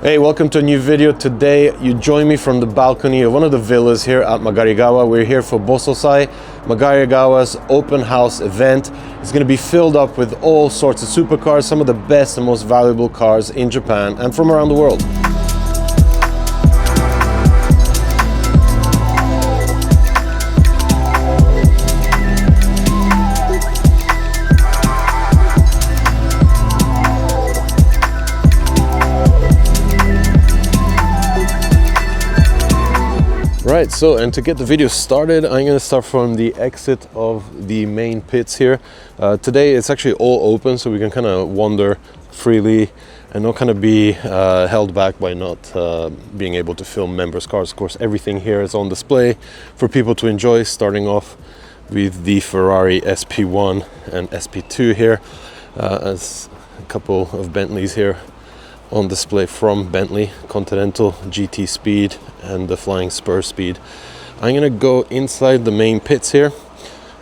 Hey, welcome to a new video. Today you join me from the balcony of one of the villas here at Magarigawa. We're here for Bososai, Magarigawa's open house event. It's going to be filled up with all sorts of supercars, some of the best and most valuable cars in Japan and from around the world. Right, so and to get the video started, I'm going to start from the exit of the main pits here. Today it's actually all open, so we can kind of wander freely and not kind of be held back by not being able to film members' cars. Of course, everything here is on display for people to enjoy, starting off with the Ferrari SP1 and SP2 here, as a couple of Bentleys here on display from Bentley, Continental, GT Speed and the Flying Spur Speed. I'm gonna go inside the main pits here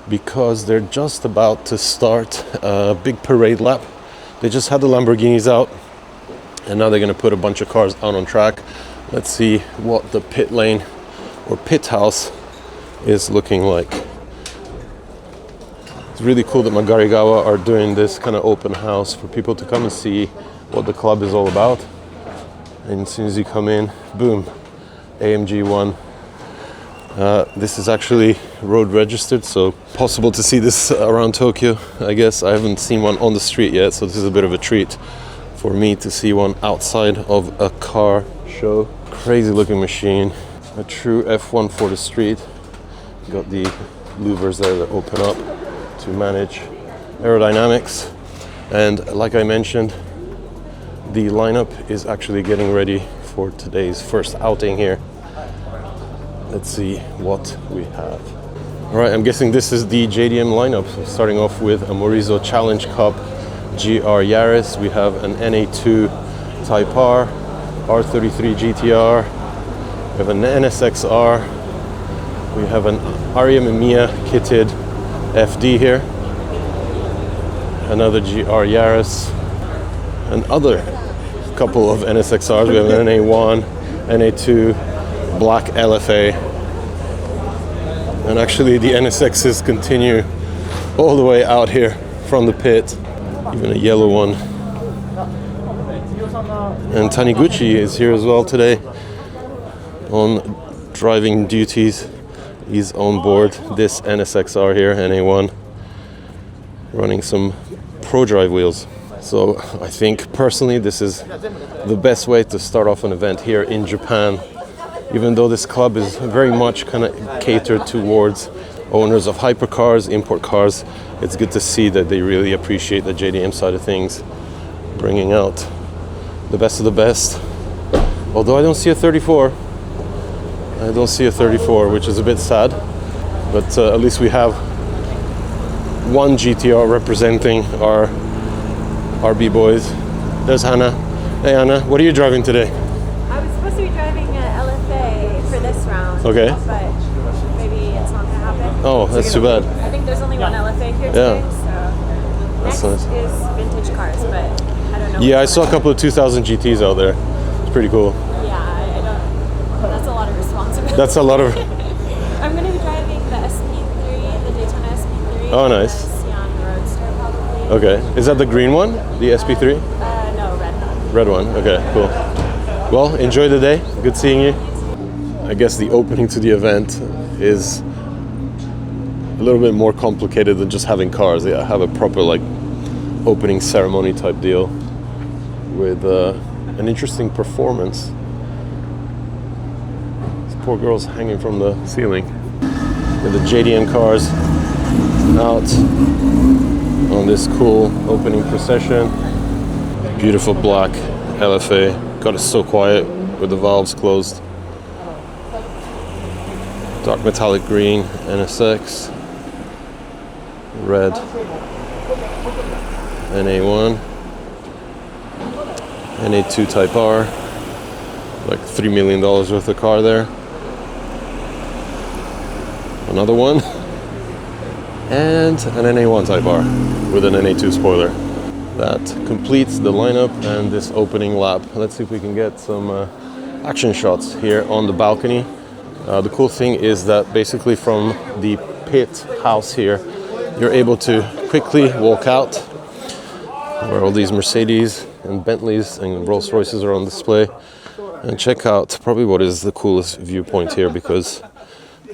because they're just about to start a big parade lap. They just had the Lamborghinis out and now they're gonna put a bunch of cars out on track. Let's see what the pit lane or pit house is looking like. It's really cool that Magarigawa are doing this kind of open house for people to come and see what the club is all about. And as soon as you come in, boom, AMG 1. This is actually road registered, so possible to see this around Tokyo, I guess. I haven't seen one on the street yet, so this is a bit of a treat for me to see one outside of a car show. Crazy looking machine, a true F1 for the street. Got the louvers there that open up to manage aerodynamics. And like I mentioned, the lineup is actually getting ready for today's first outing here. Let's see what we have. All right, I'm guessing this is the JDM lineup. So starting off with a Morizo Challenge Cup GR Yaris. We have an NA2 Type R, R33 GTR. We have an NSXR. We have an Aria Mamiya kitted FD here. Another GR Yaris. And other couple of NSXRs. We have an NA1, NA2, black LFA. And actually the NSXs continue all the way out here from the pit. Even a yellow one. And Taniguchi is here as well today on driving duties. He's on board this NSXR here, NA1, running some Pro Drive wheels. So I think personally this is the best way to start off an event here in Japan. Even though this club is very much kind of catered towards owners of hypercars, import cars, it's good to see that they really appreciate the JDM side of things, bringing out the best of the best. Although I don't see a 34. I don't see a 34, which is a bit sad. But at least we have one GTR representing our RB boys. There's Hannah. Hey Hannah, what are you driving today? I was supposed to be driving a LFA for this round. Okay. But maybe it's not gonna happen. Oh, that's too bad. I think there's only one LFA here today, so next is vintage cars, but I don't know. Yeah, I saw a couple of 2000 GTs out there. It's pretty cool. Yeah, I don't. That's a lot of responsibility. That's a lot of. I'm gonna be driving the SP3, the Daytona SP3. Oh, nice. Okay, is that the green one? The SP3? No, red one. Red one, okay, cool. Well, enjoy the day. Good seeing you. I guess the opening to the event is a little bit more complicated than just having cars. They have a proper like opening ceremony type deal with an interesting performance. This poor girl's hanging from the ceiling. With the JDM cars out on this cool opening procession. Beautiful black LFA. God, it's so quiet with the valves closed. Dark metallic green NSX. Red NA1. NA2 Type R. Like $3 million worth of car there. Another one. And an NA1 Type R with an NA2 spoiler. that completes the lineup and this opening lap. Let's see if we can get some action shots here on the balcony. The cool thing is that basically from the pit house here, you're able to quickly walk out where all these Mercedes and Bentleys and Rolls Royces are on display and check out probably what is the coolest viewpoint here, because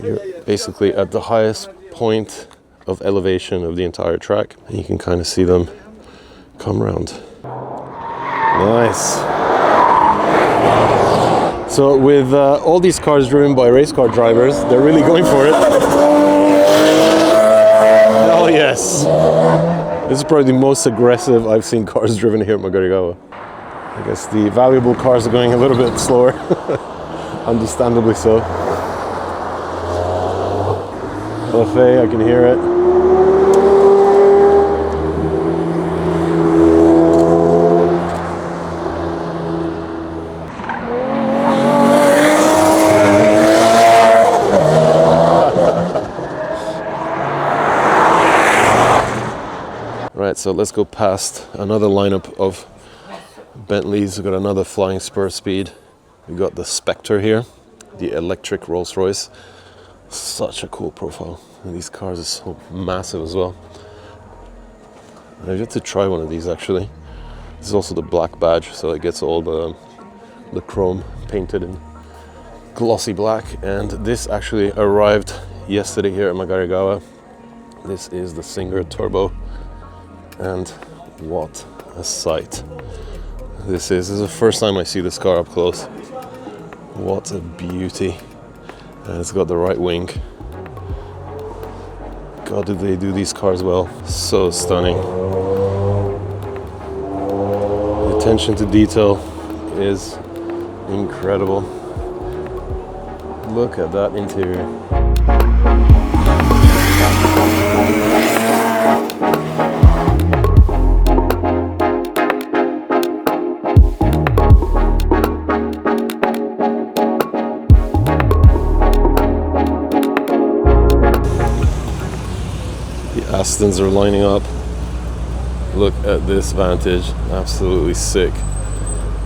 you're basically at the highest point of elevation of the entire track and you can kind of see them come around. Nice. So with all these cars driven by race car drivers, they're really going for it. Oh yes. This is probably the most aggressive I've seen cars driven here at Magarigawa. I guess the valuable cars are going a little bit slower. Understandably so. Buffet, I can hear it. Right, so let's go past another lineup of Bentleys. We've got another Flying Spur Speed. We've got the Spectre here, the electric Rolls Royce. Such a cool profile. And these cars are so massive as well. I've yet to try one of these actually. This is also the black badge, so it gets all the chrome painted in glossy black. And this actually arrived yesterday here at Magarigawa. This is the Singer Turbo. And what a sight. This is the first time I see this car up close. What a beauty. And it's got the right wing. God, did they do these cars well. So stunning. The attention to detail is incredible. Look at that interior. Astons are lining up. Look at this Vantage, absolutely sick.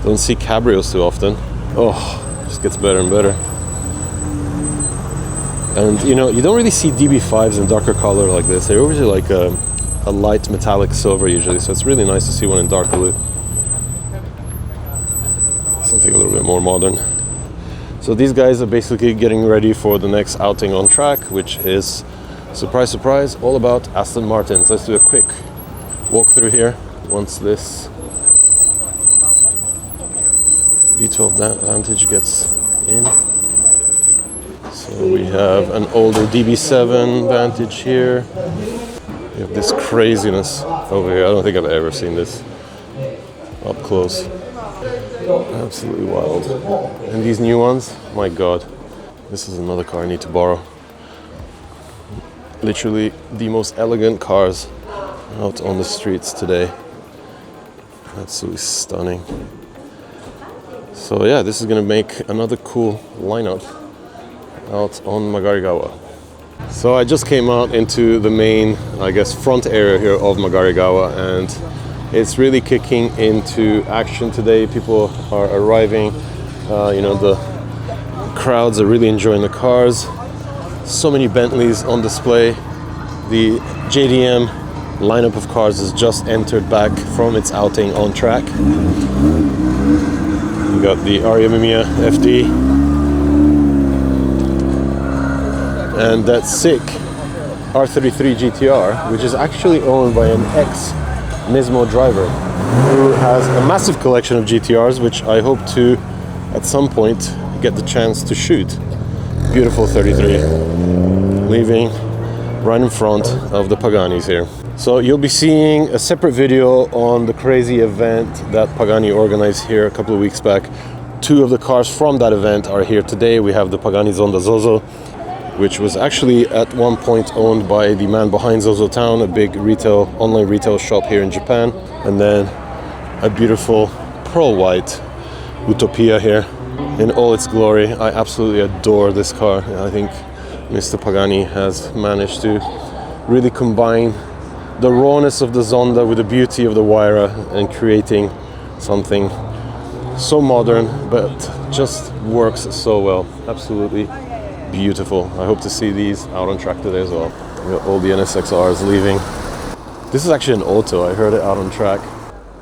Don't see cabrios too often. Oh, just gets better and better. And you know, you don't really see DB5s in darker color like this. They're usually like a light metallic silver usually, so it's really nice to see one in dark blue. Something a little bit more modern. So these guys are basically getting ready for the next outing on track, which is, surprise, surprise, all about Aston Martins. Let's do a quick walk through here once this V12 Vantage gets in. So we have an older DB7 Vantage here. We have this craziness over here. I don't think I've ever seen this up close. Absolutely wild. And these new ones, my God, this is another car I need to borrow. Literally the most elegant cars out on the streets today. Absolutely stunning. So yeah, this is gonna make another cool lineup out on Magarigawa. So I just came out into the main, I guess, front area here of Magarigawa, and it's really kicking into action today. People are arriving. You know, the crowds are really enjoying the cars. So many Bentleys on display. The JDM lineup of cars has just entered back from its outing on track. We got the Aria Mimiya FD. And that sick R33 GTR, which is actually owned by an ex-Nismo driver who has a massive collection of GTRs, which I hope to, at some point, get the chance to shoot. Beautiful 33, leaving right in front of the Paganis here. So you'll be seeing a separate video on the crazy event that Pagani organized here a couple of weeks back. Two of the cars from that event are here today. We have the Pagani Zonda Zozo, which was actually at one point owned by the man behind Zozo Town, a big online retail shop here in Japan. And then a beautiful pearl white Utopia here in all its glory. I absolutely adore this car. I think Mr. Pagani has managed to really combine the rawness of the Zonda with the beauty of the Huayra and creating something so modern but just works so well. Absolutely beautiful. I hope to see these out on track today as well. We got all the NSXRs leaving. This is actually an auto. I heard it out on track.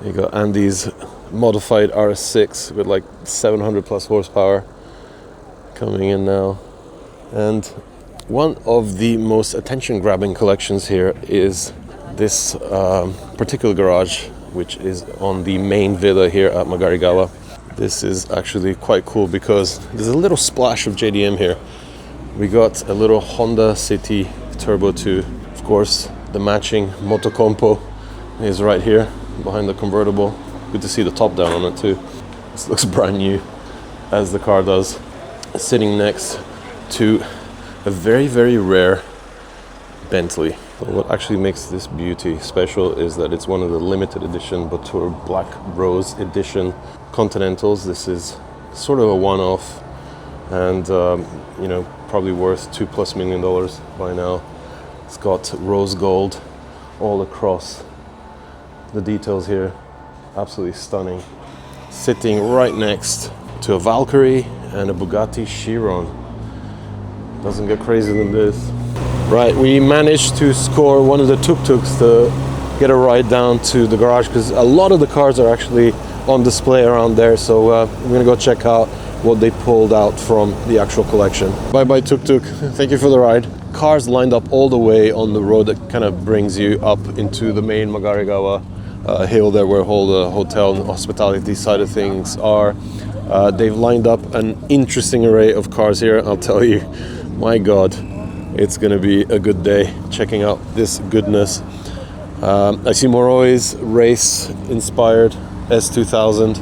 You got Andy's modified RS6 with like 700 plus horsepower coming in now. And one of the most attention-grabbing collections here is this particular garage, which is on the main villa here at Magarigawa. This is actually quite cool because there's a little splash of JDM here. We got a little Honda City Turbo 2. Of course, the matching Motocompo is right here behind the convertible. Good to see the top down on it too. This looks brand new, as the car does. Sitting next to a very, very rare Bentley. But what actually makes this beauty special is that it's one of the limited edition Batour Black Rose Edition Continentals. This is sort of a one-off, and you know, probably worth $2+ million by now. It's got rose gold all across the details here. Absolutely stunning. Sitting right next to a Valkyrie and a Bugatti Chiron. Doesn't get crazier than this. Right, we managed to score one of the tuk-tuks to get a ride down to the garage because a lot of the cars are actually on display around there. So I'm gonna go check out what they pulled out from the actual collection. Bye bye tuk-tuk, thank you for the ride. Cars lined up all the way on the road that kind of brings you up into the main Magarigawa hill there where all the hotel and hospitality side of things are. They've lined up an interesting array of cars here. I'll tell you, my God, it's gonna be a good day checking out this goodness. I see Moroi's race inspired S2000,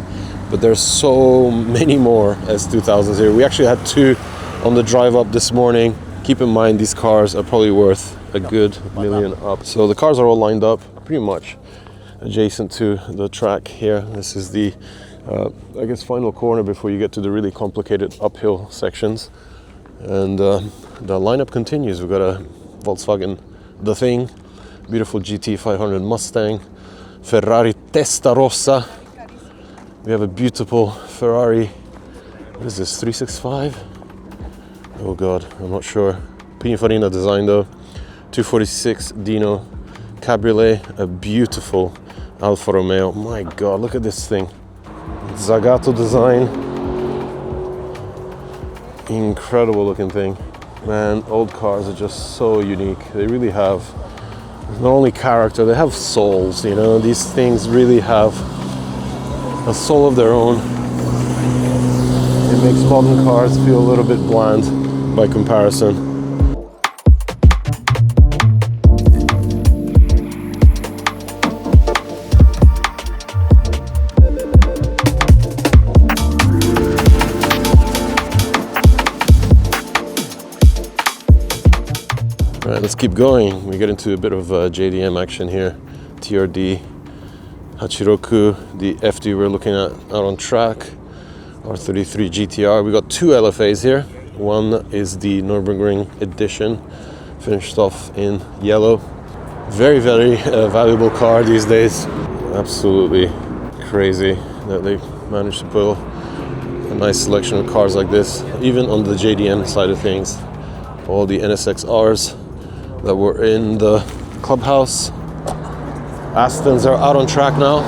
but there's so many more S2000s here. We actually had 2 on the drive up this morning. Keep in mind, these cars are probably worth a good million up. So the cars are all lined up pretty much adjacent to the track here. This is the, I guess, final corner before you get to the really complicated uphill sections. And the lineup continues. We've got a Volkswagen The Thing, beautiful GT 500 Mustang, Ferrari Testarossa. We have a beautiful Ferrari, what is this, 365? Oh God, I'm not sure. Pininfarina design though. 246 Dino Cabriolet, a beautiful Alfa Romeo. My God, look at this thing. Zagato design. Incredible looking thing. Man, old cars are just so unique. They really have not only character, they have souls, you know. These things really have a soul of their own. It makes modern cars feel a little bit bland by comparison. All right, let's keep going. We get into a bit of JDM action here. TRD, Hachiroku, the FD we're looking at out on track. R33 GTR. We got 2 LFAs here. One is the Nürburgring edition, finished off in yellow. Very, very valuable car these days. Absolutely crazy that they managed to pull a nice selection of cars like this, even on the JDM side of things. All the NSXRs that were in the clubhouse. Astons are out on track now.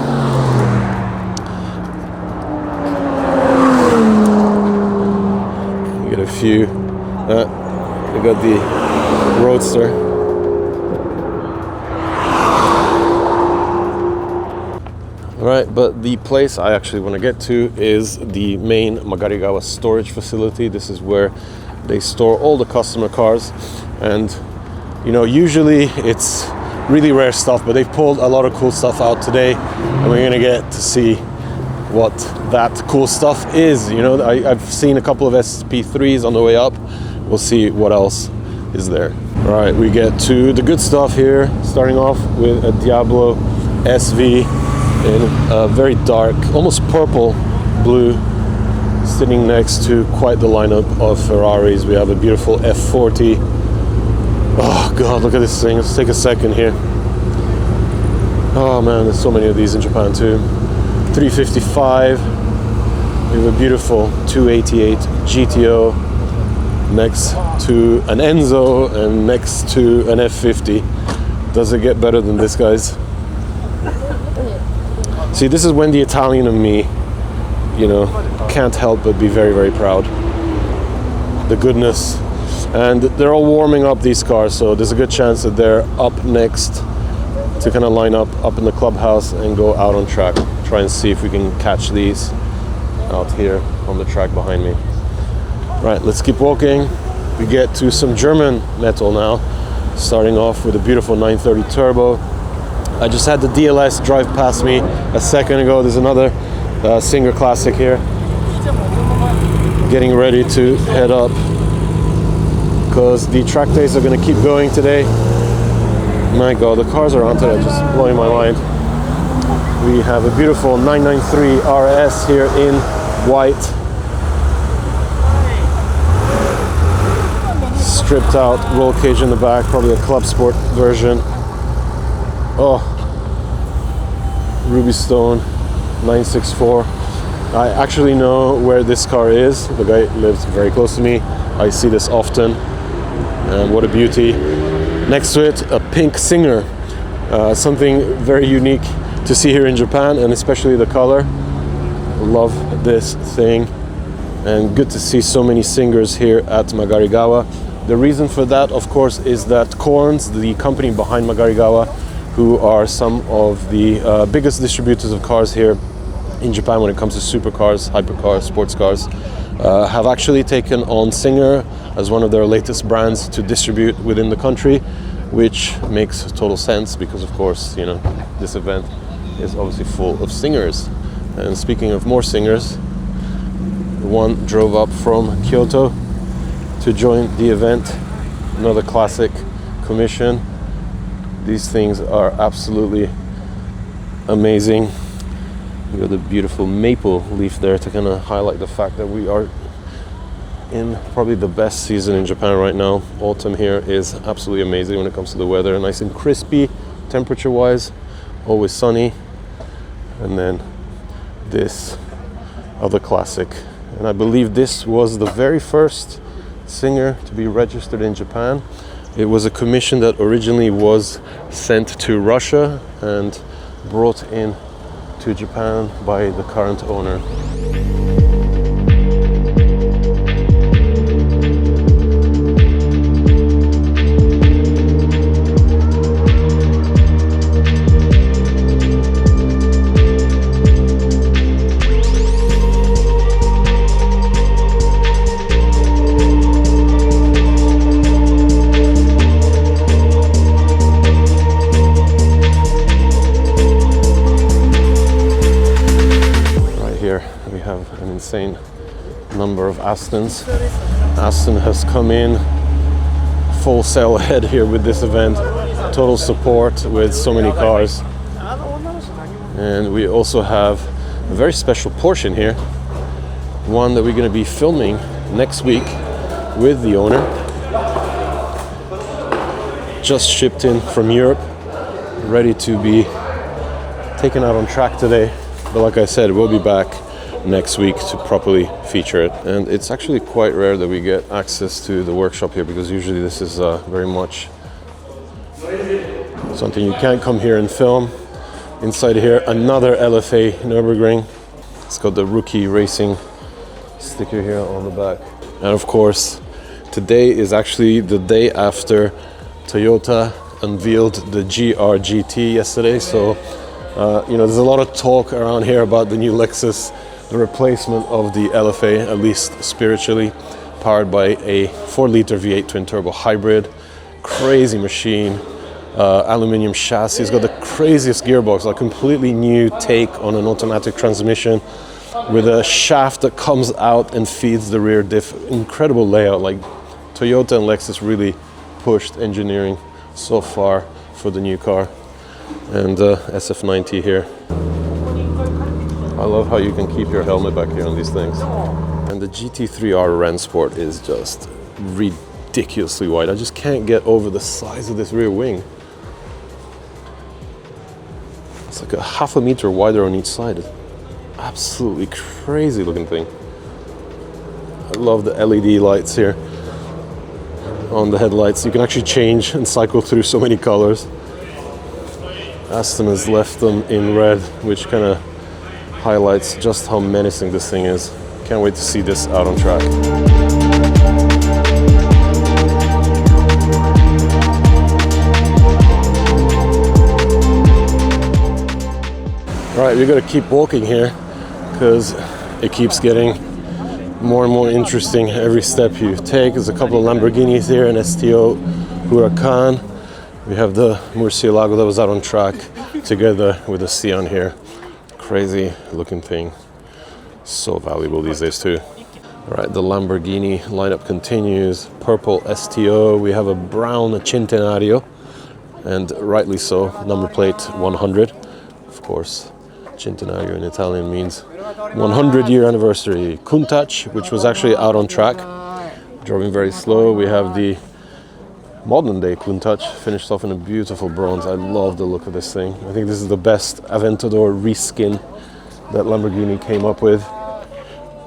You get a few. We got the Roadster. All right, but the place I actually want to get to is the main Magarigawa storage facility. This is where they store all the customer cars, and you know, usually it's really rare stuff, but they've pulled a lot of cool stuff out today, and we're gonna get to see what that cool stuff is. You know, I've seen a couple of SP3s on the way up. We'll see what else is there. All right, we get to the good stuff here, starting off with a Diablo SV in a very dark, almost purple blue, sitting next to quite the lineup of Ferraris. We have a beautiful F40. Oh God, look at this thing. Let's take a second here. Oh man, there's so many of these in Japan too. 355. We have a beautiful 288 GTO next to an Enzo and next to an F50. Does it get better than this, guys? See, this is when the Italian in me, you know, can't help but be very, very proud. The goodness. And they're all warming up these cars, so there's a good chance that they're up next to kind of line up in the clubhouse and go out on track. Try and see if we can catch these out here on the track behind me. Right, let's keep walking. We get to some German metal now, starting off with a beautiful 930 turbo. I just had the DLS drive past me a second ago. There's another Singer Classic here. Getting ready to head up because the track days are going to keep going today. My God, the cars around today are just blowing my mind. We have a beautiful 993 RS here in white. Stripped out roll cage in the back, probably a Club Sport version. Oh, Ruby Stone 964. I actually know where this car is. The guy lives very close to me. I see this often, and what a beauty. Next to it, a pink Singer, something very unique to see here in Japan, and especially the color. Love this thing, and good to see so many Singers here at Magarigawa. The reason for that, of course, is that Korns, the company behind Magarigawa, who are some of the biggest distributors of cars here in Japan when it comes to supercars, hypercars, sports cars, have actually taken on Singer as one of their latest brands to distribute within the country, which makes total sense because, of course, you know, this event is obviously full of Singers. And speaking of more Singers, one drove up from Kyoto to join the event. Another classic commission. These things are absolutely amazing. We got the beautiful maple leaf there to kind of highlight the fact that we are in probably the best season in Japan right now. Autumn here is absolutely amazing when it comes to the weather. Nice and crispy, temperature-wise, always sunny. And then this other classic. And I believe this was the very first Singer to be registered in Japan. It was a commission that originally was sent to Russia and brought in to Japan by the current owner. Insane number of Astons. Aston has come in full sail ahead here with this event. Total support with so many cars. And we also have a very special Porsche here. One that we're going to be filming next week with the owner. Just shipped in from Europe, ready to be taken out on track today. But like I said, we'll be back next week to properly feature it. And it's actually quite rare that we get access to the workshop here, because usually this is very much something you can't come here and film. Inside here, another LFA Nürburgring. It's got the Rookie Racing sticker here on the back. And of course, today is actually the day after Toyota unveiled the GR GT yesterday. So, you know, there's a lot of talk around here about the new Lexus, the replacement of the LFA, at least spiritually, powered by a 4-liter V8 twin-turbo hybrid. Crazy machine, aluminium chassis. It's got the craziest gearbox, a completely new take on an automatic transmission with a shaft that comes out and feeds the rear diff. Incredible layout. Like, Toyota and Lexus really pushed engineering so far for the new car. And SF90 here. I love how you can keep your helmet back here on these things. And the GT3R Ren Sport is just ridiculously wide. I just can't get over the size of this rear wing. like a half a meter wider on each side. Absolutely crazy looking thing. I love the LED lights here on the headlights. You can actually change and cycle through so many colors. Aston has left them in red, which kind of highlights just how menacing this thing is. Can't wait to see this out on track. All right, we're gonna keep walking here because it keeps getting more and more interesting every step you take. There's a couple of Lamborghinis here, an STO Huracan. We have the Murcielago that was out on track together with the Sion here. Crazy looking thing. So valuable these days too. All right, the Lamborghini lineup continues. Purple STO. We have a brown Centenario, and rightly so, number plate 100. Of course, Centenario in Italian means 100-year anniversary. Countach, which was actually out on track, driving very slow. We have the modern day Countach, finished off in a beautiful bronze. I love the look of this thing. I think this is the best Aventador reskin that Lamborghini came up with,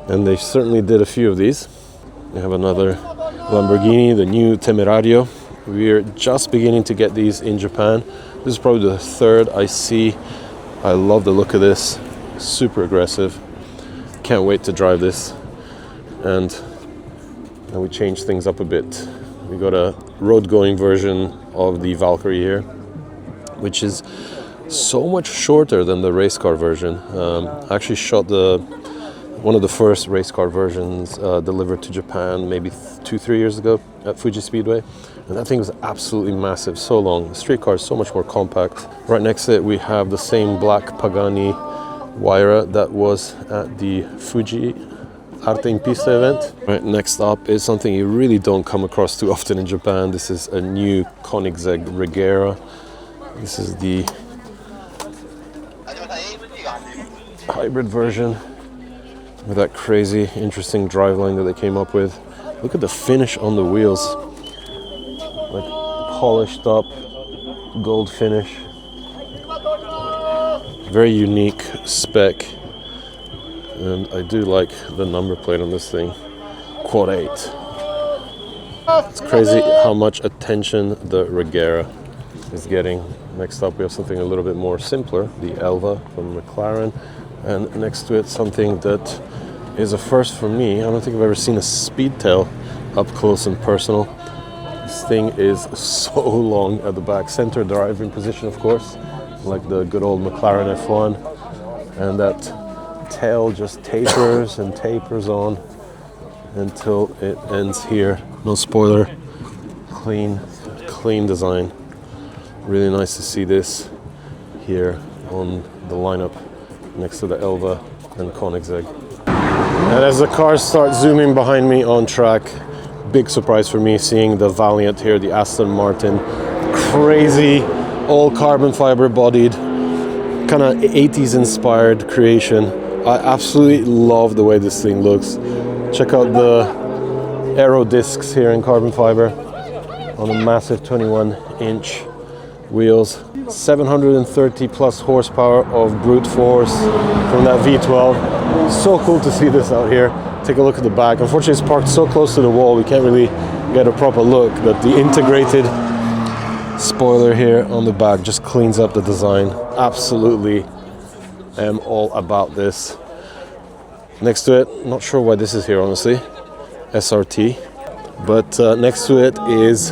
and they certainly did a few of these. We have another Lamborghini, the new Temerario. We're just beginning to get these in Japan. This is probably the third I see. I love the look of this. Super aggressive. Can't wait to drive this. And we changed things up a bit. We got a road-going version of the Valkyrie here, which is so much shorter than the race car version. I actually shot one of the first race car versions delivered to Japan maybe 2-3 years ago at Fuji Speedway, and that thing was absolutely massive, so long. The street car is so much more compact. Right next to it we have the same black Pagani Huayra that was at the Fuji Arte in Pista event. Right, next up is something you really don't come across too often in Japan. This is a new Koeningseeg Regera. This is the hybrid version with that crazy, interesting driveline that they came up with. Look at the finish on the wheels. Like polished up gold finish. Very unique spec. And I do like the number plate on this thing, Quad 8. It's crazy how much attention the Regera is getting. Next up we have something a little bit more simpler, the Elva from McLaren. And next to it something that is a first for me. I don't think I've ever seen a Speedtail up close and personal. This thing is so long at the back. Center driving position, of course, like the good old McLaren F1. And that tail just tapers and tapers on until it ends here. No spoiler, clean design. Really nice to see this here on the lineup next to the Elva and Koeningseeg. And as the cars start zooming behind me on track, big surprise for me seeing the Valiant here, the Aston Martin. Crazy, all carbon fiber bodied, kind of 80s inspired creation. I absolutely love the way this thing looks. Check out the aero discs here in carbon fiber on a massive 21-inch wheels. 730 plus horsepower of brute force from that V12. So cool to see this out here. Take a look at the back. Unfortunately, it's parked so close to the wall, we can't really get a proper look, but the integrated spoiler here on the back just cleans up the design. Absolutely am all about this. Next to it, not sure why this is here honestly, SRT, but next to it is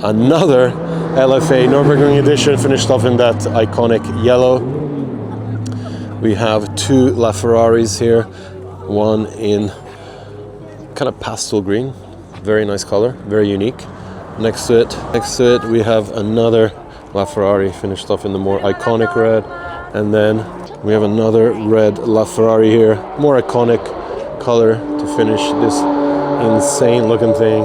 another LFA Nürburgring edition, finished off in that iconic yellow. We have two LaFerraris here, one in kind of pastel green, very nice color, very unique. Next to it we have another LaFerrari finished off in the more iconic red, and then we have another red LaFerrari here, more iconic color to finish this insane looking thing.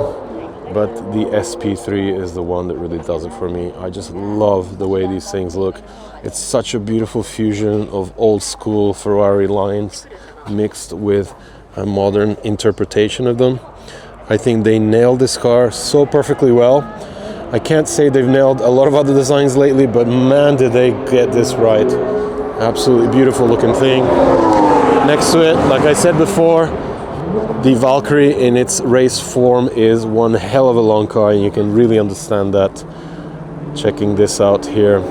But the SP3 is the one that really does it for me. I just love the way these things look. It's such a beautiful fusion of old school Ferrari lines mixed with a modern interpretation of them. I think they nailed this car so perfectly well. I can't say they've nailed a lot of other designs lately, but man, did they get this right. Absolutely beautiful looking thing. Next to it, like I said before, the Valkyrie in its race form is one hell of a long car, and you can really understand that checking this out here.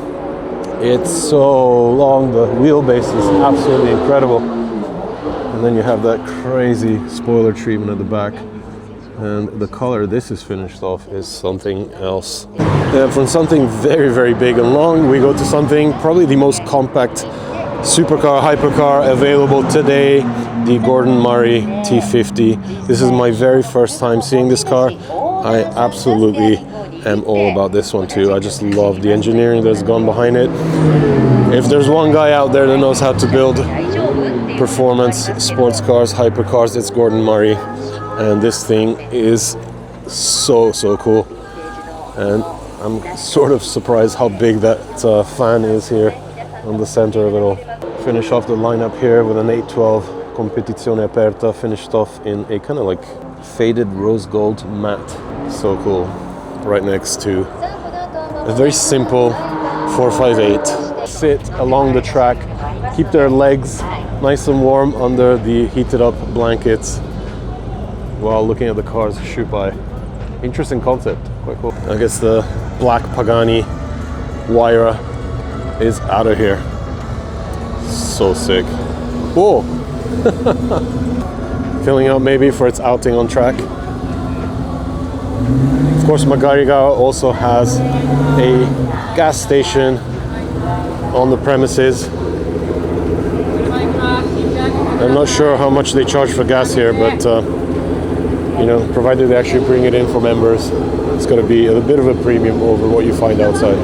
It's so long, the wheelbase is absolutely incredible. And then you have that crazy spoiler treatment at the back. And the color this is finished off is something else. From something very, very big and long, we go to something probably the most compact supercar, hypercar available today, the Gordon Murray T50. This is my very first time seeing this car. I absolutely am all about this one too. I just love the engineering that's gone behind it. If there's one guy out there that knows how to build performance sports cars, hypercars, it's Gordon Murray. And this thing is so cool. And I'm sort of surprised how big that fan is here on the center of it all. Finish off the lineup here with an 812 Competizione Aperta, finished off in a kind of like faded rose gold matte. So cool. Right next to a very simple 458. Sit along the track, keep their legs nice and warm under the heated up blankets while looking at the cars shoot by. Interesting concept, quite cool. I guess the black Pagani Huayra is out of here. So sick. Whoa! Filling out maybe for its outing on track. Of course, Magarigawa also has a gas station on the premises. I'm not sure how much they charge for gas here, but you know, provided they actually bring it in for members, it's going to be a bit of a premium over what you find outside.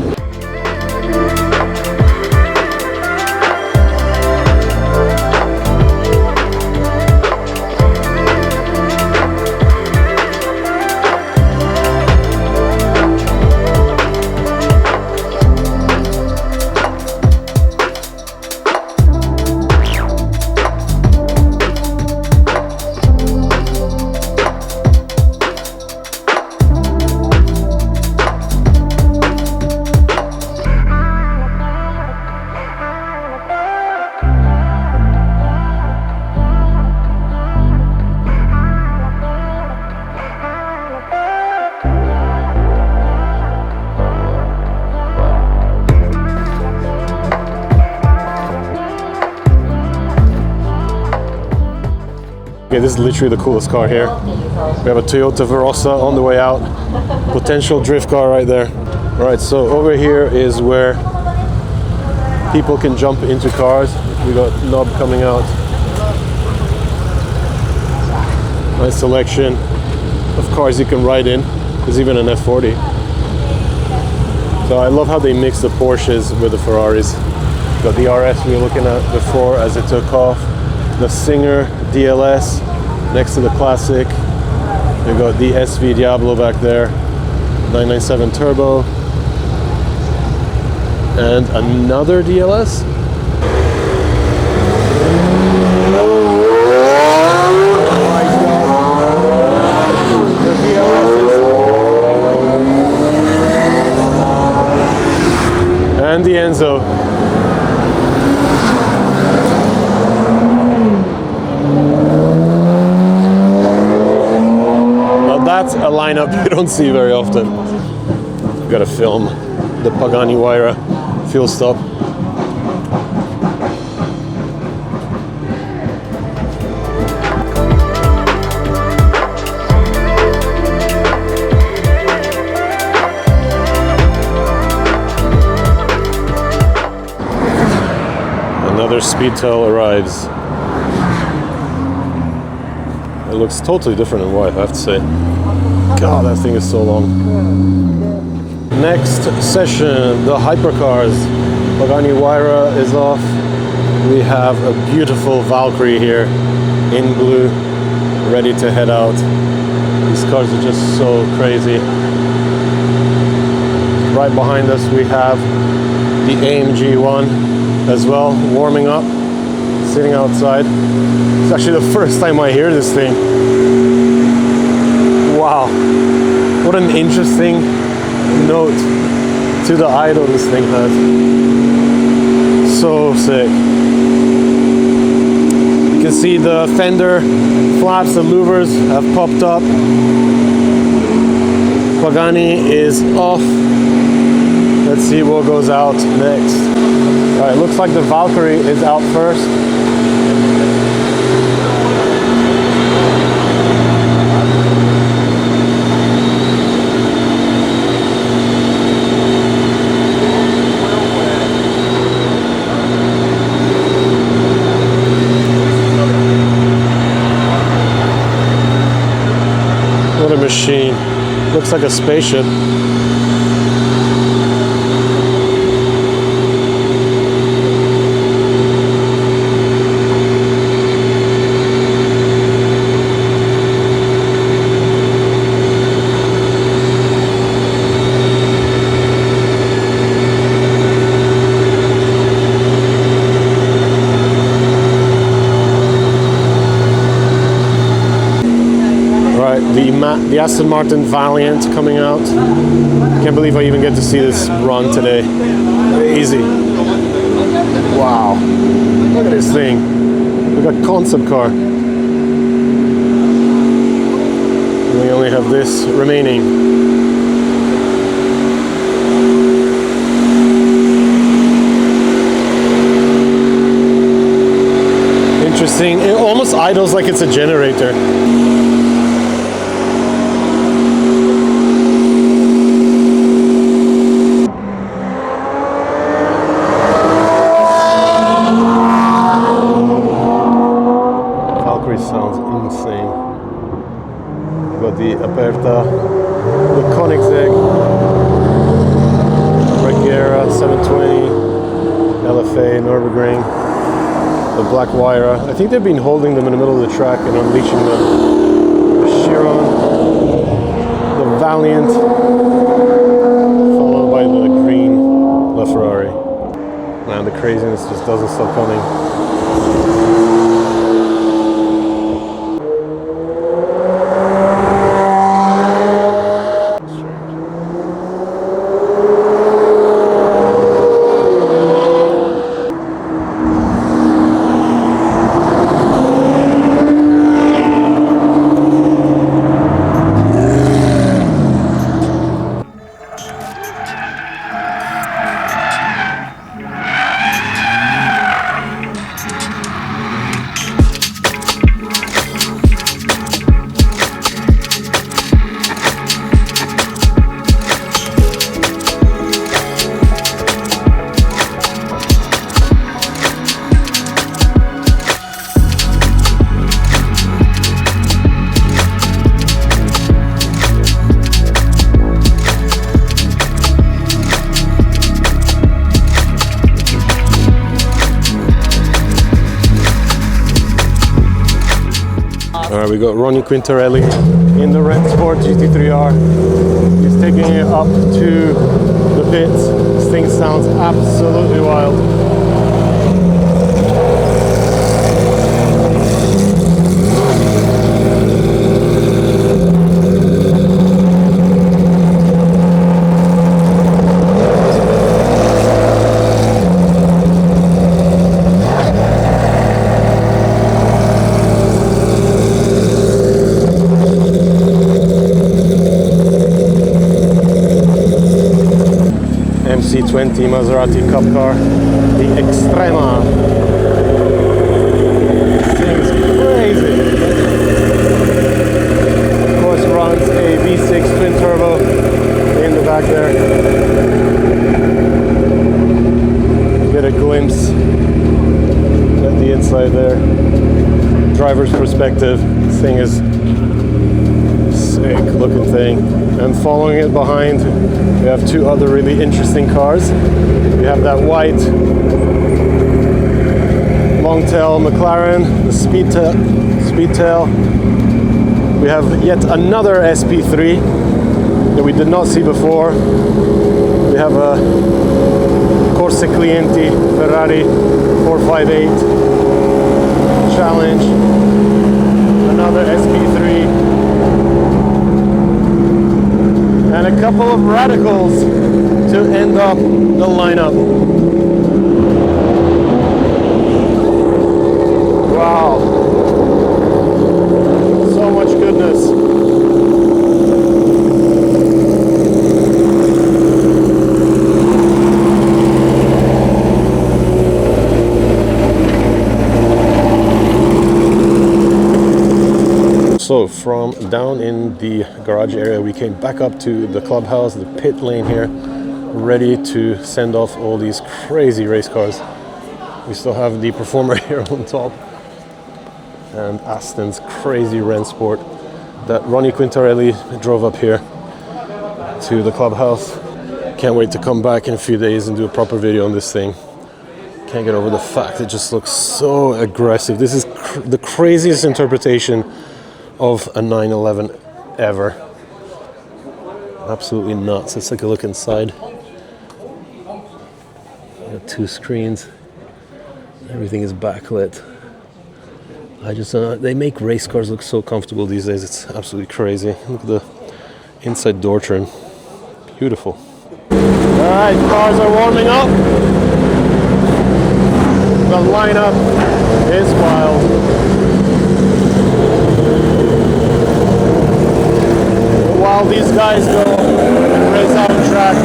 Okay, this is literally the coolest car here. We have a Toyota Verossa on the way out. Potential drift car right there. All right, so over here is where people can jump into cars. We got knob coming out. Nice selection of cars you can ride in. There's even an F40. So I love how they mix the Porsches with the Ferraris. Got the RS we were looking at before as it took off. The Singer DLS next to the Classic. We got the SV Diablo back there, 997 turbo, and another DLS. And the Enzo. That's a lineup you don't see very often. Gotta film the Pagani Huayra fuel stop. Another Speedtail arrives. It looks totally different in white, I have to say. God, that thing is so long. Next session, the hypercars. Pagani Huayra is off. We have a beautiful Valkyrie here in blue, ready to head out. These cars are just so crazy. Right behind us we have the AMG one as well, warming up, sitting outside. It's actually the first time I hear this thing. Wow, what an interesting note to the idle this thing has. So sick. You can see the fender flaps and louvers have popped up. Pagani is off. Let's see what goes out next. Alright, looks like the Valkyrie is out first. What a machine. Looks like a spaceship. The Aston Martin Valiant coming out. Can't believe I even get to see this run today. Easy. Wow. Look at this thing. We got concept car. We only have this remaining. Interesting. It almost idles like it's a generator. Sounds insane. We've got the Aperta, the Koeningseeg, Magarawa 720, LFA, Nürburgring, the Black Wire. I think they've been holding them in the middle of the track and unleashing them. The Chiron, the Valiant, followed by the green LaFerrari. Man, the craziness just doesn't stop coming. We got Ronnie Quintarelli in the Red Sport GT3R. He's taking it up to the pits. This thing sounds absolutely wild. MC20 Maserati Cup car, the Extrema. This thing is crazy. Of course, runs a V6 twin turbo in the back there. Get a glimpse at the inside there. Driver's perspective. This thing is sick looking thing. And following it behind, we have two other really interesting cars. We have that white long-tail McLaren, the Speedtail. We have yet another SP3 that we did not see before. We have a Corsa Clienti Ferrari 458 Challenge, another SP3. And a couple of radicals to end up the lineup. Wow. So much goodness. So from down in the garage area, we came back up to the clubhouse, the pit lane here, ready to send off all these crazy race cars. We still have the Performer here on top and Aston's crazy Rennsport that Ronnie Quintarelli drove up here to the clubhouse. Can't wait to come back in a few days and do a proper video on this thing. Can't get over the fact it just looks so aggressive. This is the craziest interpretation of a 911 ever. Absolutely nuts. Let's take a look inside. Got 2 screens. Everything is backlit. They make race cars look so comfortable these days. It's absolutely crazy. Look at the inside door trim. Beautiful. All right, cars are warming up. The lineup is wild. While these guys go and race out on track,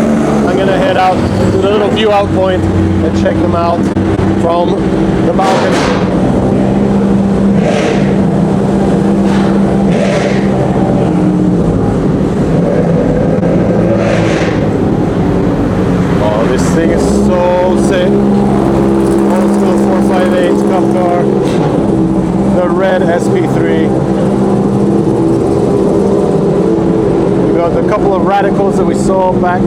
I'm gonna head out to the little view out point and check them out from the balcony. Oh, this thing is so sick. Old school 458 Cup car. The red SP3. A couple of radicals that we saw back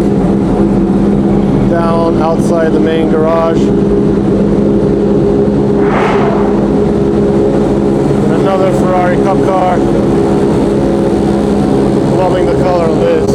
down outside the main garage. And another Ferrari Cup car. Loving the color of this.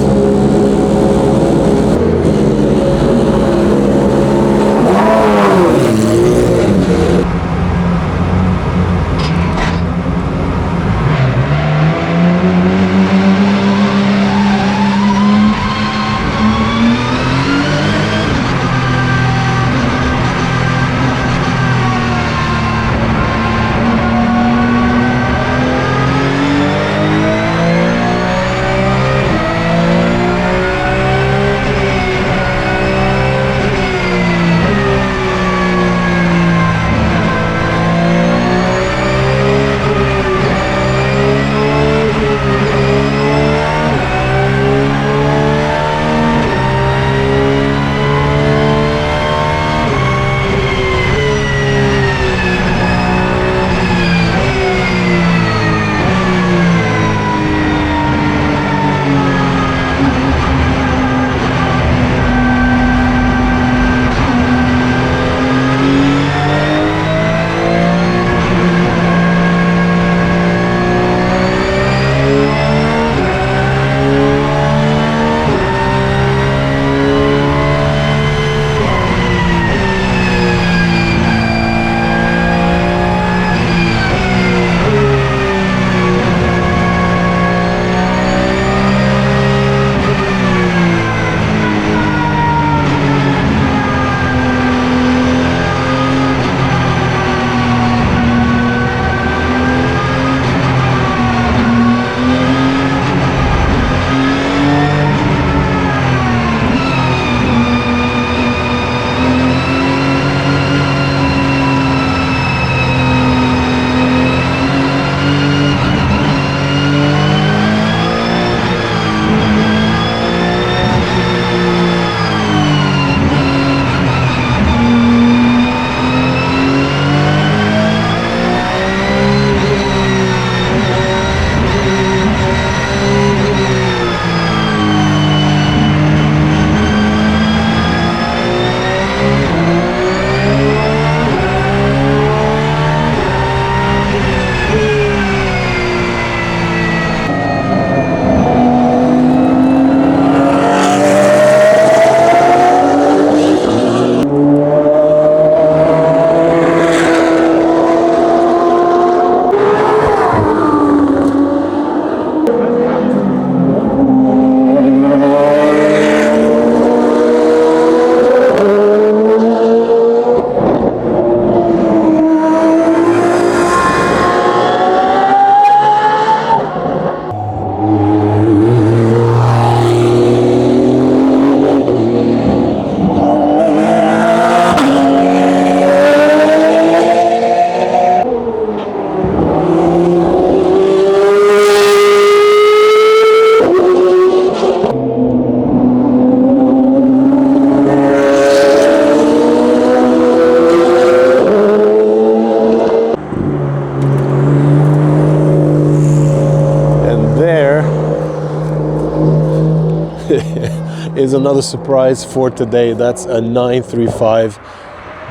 is another surprise for today. That's a 935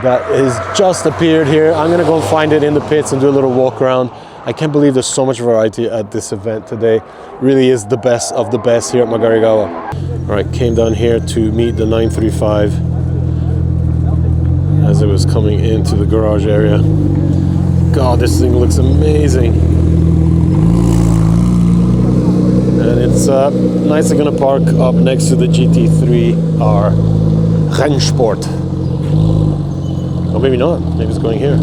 that has just appeared here. I'm gonna go and find it in the pits and do a little walk around. I can't believe there's so much variety at this event today. Really is the best of the best here at Magarigawa. All right, came down here to meet the 935 as it was coming into the garage area. God, this thing looks amazing. And it's nicely gonna park up next to the GT3R Rennsport. Or maybe not, maybe it's going here.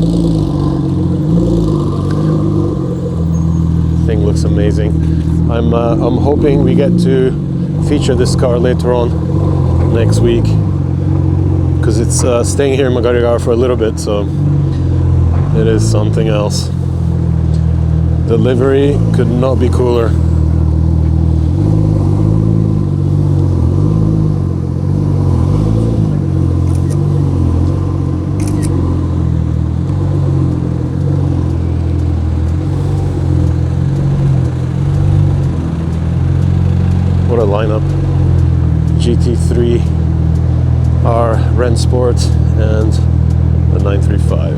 Thing looks amazing. I'm hoping we get to feature this car later on next week, because it's staying here in Magarigawa for a little bit, so it is something else. The livery could not be cooler. What a lineup. GT3R Rennsport and the 935.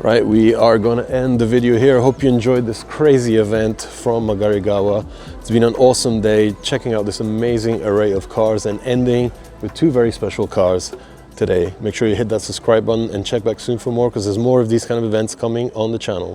Right, we are going to end the video here. Hope you enjoyed this crazy event from Magarigawa. It's been an awesome day checking out this amazing array of cars and ending with two very special cars today. Make sure you hit that subscribe button and check back soon for more, because there's more of these kind of events coming on the channel.